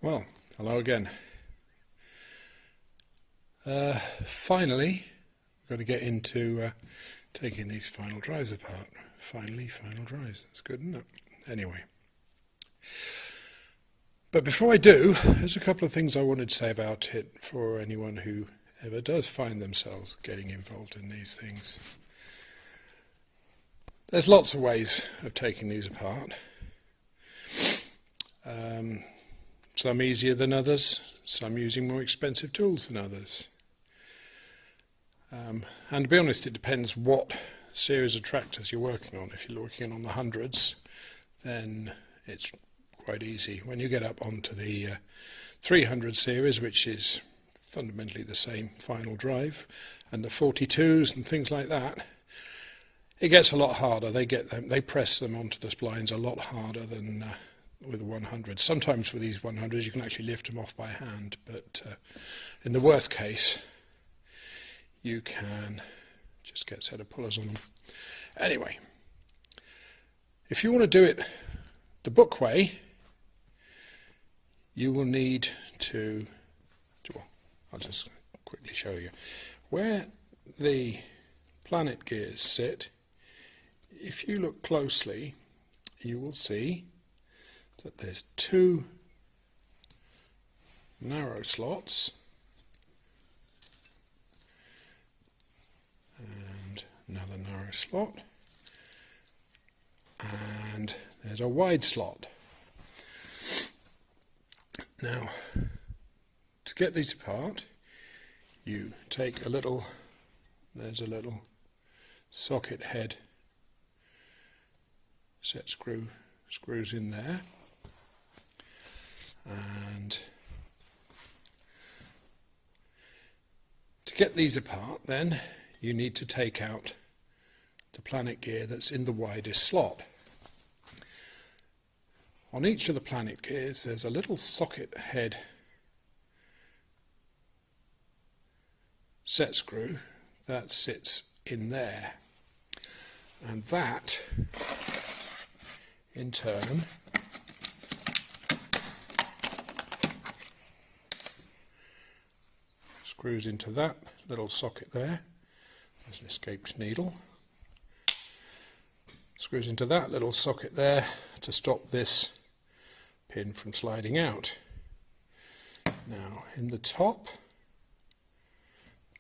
Well, hello again. Finally, we're going to get into taking these final drives apart. Finally, final drives. That's good, isn't it? Anyway. But before I do, there's a couple of things I wanted to say about it for anyone who ever does find themselves getting involved in these things. There's lots of ways of taking these apart. Some easier than others, some using more expensive tools than others. And to be honest, it depends what series of tractors you're working on. If you're working on the hundreds, then it's quite easy. When you get up onto the 300 series, which is fundamentally the same final drive, and the 42s and things like that, it gets a lot harder. They press them onto the splines a lot harder than with the 100. Sometimes with these 100s you can actually lift them off by hand, but in the worst case you can just get a set of pullers on them. Anyway, if you want to do it the book way, you will need to, well, I'll just quickly show you where the planet gears sit. If you look closely, you will see that there's two narrow slots and another narrow slot, and there's a wide slot. Now, to get these apart, you take a little, there's a little socket head set screws in there, and to get these apart then you need to take out the planet gear that's in the widest slot. On each of the planet gears there's a little socket head set screw that sits in there, and that in turn screws into that little socket there. There's an escaped needle. Screws into that little socket there to stop this pin from sliding out. Now, in the top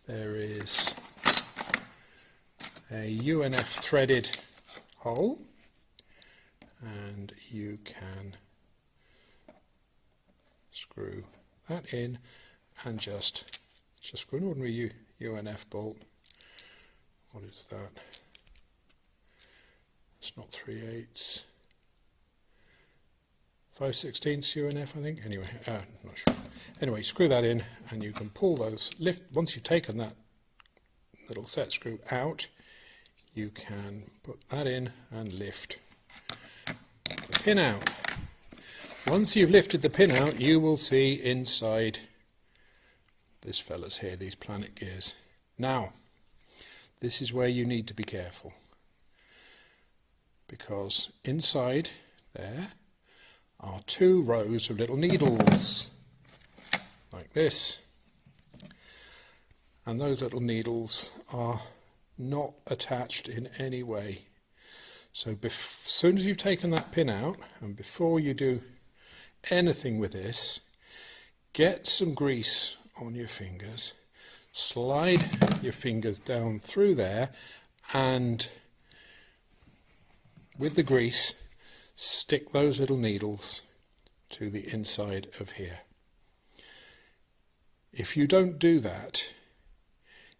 there is a UNF threaded hole, and you can screw that in and just screw an ordinary UNF bolt. What is that? It's not 3/8, 5/16 UNF, I think. Anyway, I'm not sure. Anyway, screw that in and you can pull those. Once you've taken that little set screw out, you can put that in and lift the pin out. Once you've lifted the pin out, you will see inside this fella's here, these planet gears. Now, this is where you need to be careful, because inside there are two rows of little needles like this, and those little needles are not attached in any way. So as soon as you've taken that pin out, and before you do anything with this, get some grease on your fingers, slide your fingers down through there, and with the grease stick those little needles to the inside of here. If you don't do that,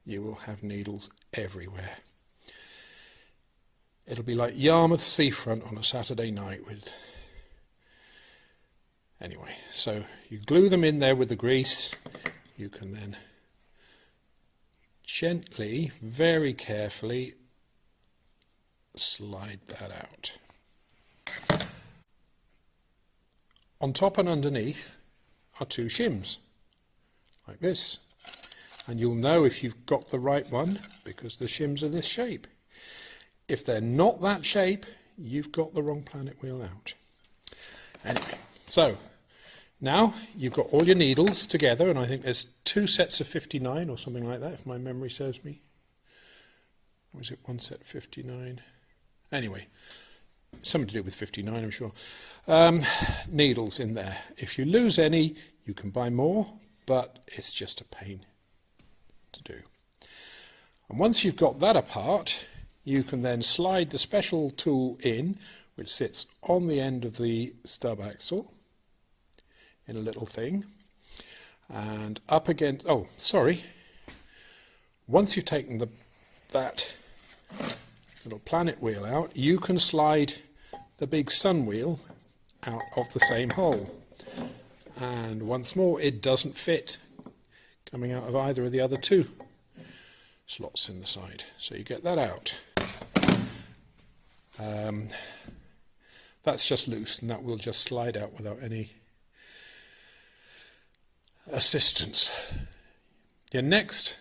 you will have needles everywhere. It'll be like Yarmouth seafront on a Saturday night with... Anyway, so you glue them in there with the grease. You can then gently, very carefully slide that out. On top and underneath are two shims, like this. And you'll know if you've got the right one because the shims are this shape. If they're not that shape, you've got the wrong planet wheel out. Anyway, so Now you've got all your needles together, and I think there's 2 sets of 59 or something like that, if my memory serves me. Or is it 1 set 59? Anyway, something to do with 59, I'm sure. Needles in there. If you lose any, you can buy more, but it's just a pain to do. And once you've got that apart, you can then slide the special tool in, which sits on the end of the stub axle in a little thing, and up against, oh sorry, once you've taken that little planet wheel out, you can slide the big sun wheel out of the same hole, and once more it doesn't fit coming out of either of the other 2 slots in the side, so you get that out. That's just loose, and that will just slide out without any assistance. Your next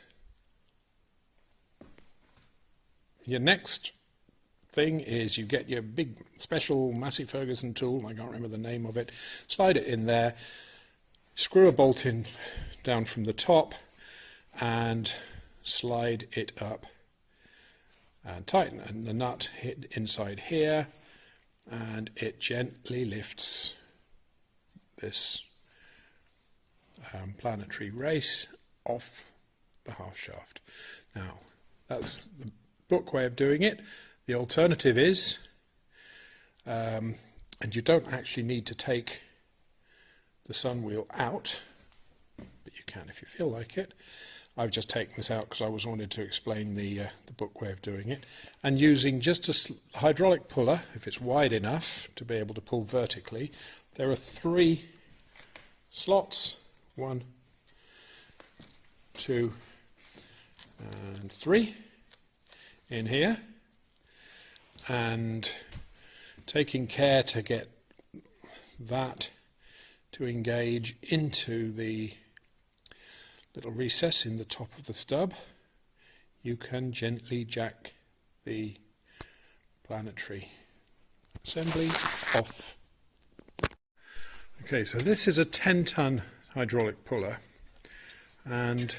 thing is you get your big special Massey Ferguson tool, I can't remember the name of it, slide it in there, screw a bolt in down from the top and slide it up and tighten, and the nut hit inside here, and it gently lifts this planetary race off the half shaft. Now that's the book way of doing it. The alternative is, and you don't actually need to take the sun wheel out, but you can if you feel like it. I've just taken this out because I wanted to explain the book way of doing it, and using just a hydraulic puller, if it's wide enough to be able to pull vertically. There are 3 slots, 1, 2 and 3 in here, and taking care to get that to engage into the little recess in the top of the stub, you can gently jack the planetary assembly off. Okay, so this is a 10-ton hydraulic puller, and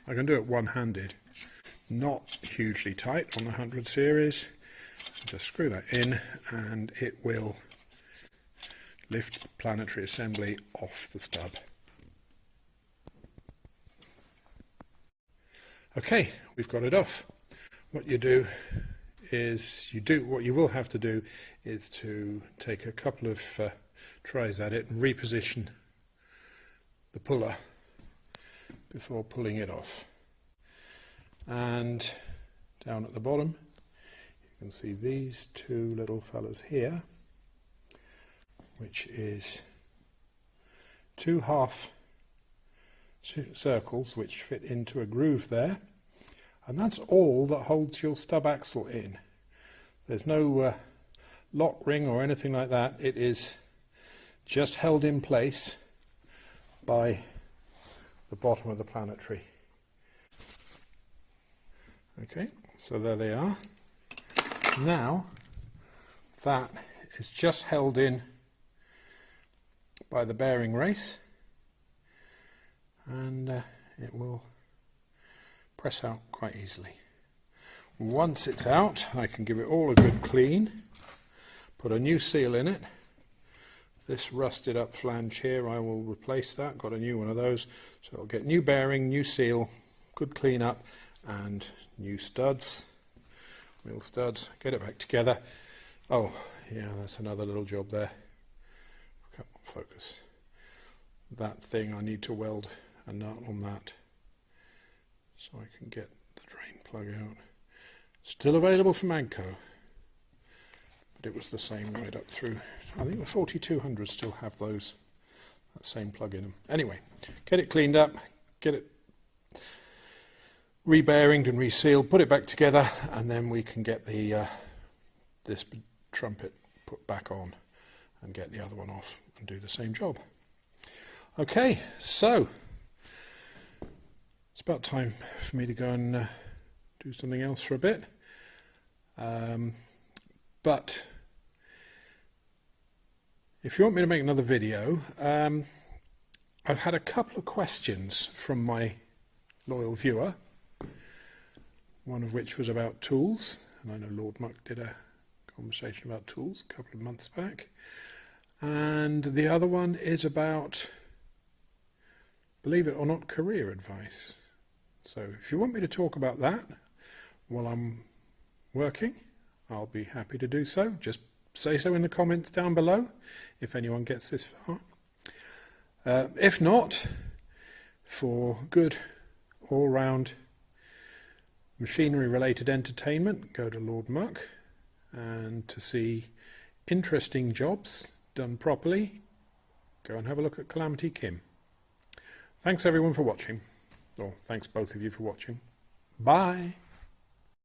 I can do it one-handed, not hugely tight on the 100 series. Just screw that in and it will lift the planetary assembly off the stub. Okay, we've got it off. What you do is what you will have to do is to take a couple of tries at it and reposition the puller before pulling it off. And down at the bottom you can see these 2 little fellas here, which is 2 half circles which fit into a groove there, and that's all that holds your stub axle in. There's no lock ring or anything like that. It is just held in place by the bottom of the planetary. Okay, so there they are. Now that is just held in by the bearing race, and it will press out quite easily. Once it's out, I can give it all a good clean, put a new seal in it. This rusted up flange here, I will replace that, got a new one of those, so it'll get new bearing, new seal, good clean up, and new studs, wheel studs. Get it back together. Oh yeah, that's another little job there. Come on, focus. That thing, I need to weld a nut on that so I can get the drain plug out. Still available from Agco, but it was the same right up through. I think the 4200s still have that same plug in them. Anyway, get it cleaned up, get it re-bearinged and resealed, put it back together, and then we can get the this trumpet put back on and get the other one off and do the same job. Okay, so it's about time for me to go and do something else for a bit. But if you want me to make another video, I've had a couple of questions from my loyal viewer, one of which was about tools, and I know Lord Muck did a conversation about tools a couple of months back, and the other one is about, believe it or not, career advice. So if you want me to talk about that while I'm working, I'll be happy to do so. Just say so in the comments down below if anyone gets this far. If not, for good all-round machinery related entertainment, go to Lord Muck, and to see interesting jobs done properly, go and have a look at Calamity Kim. Thanks everyone for watching, or thanks both of you for watching. Bye!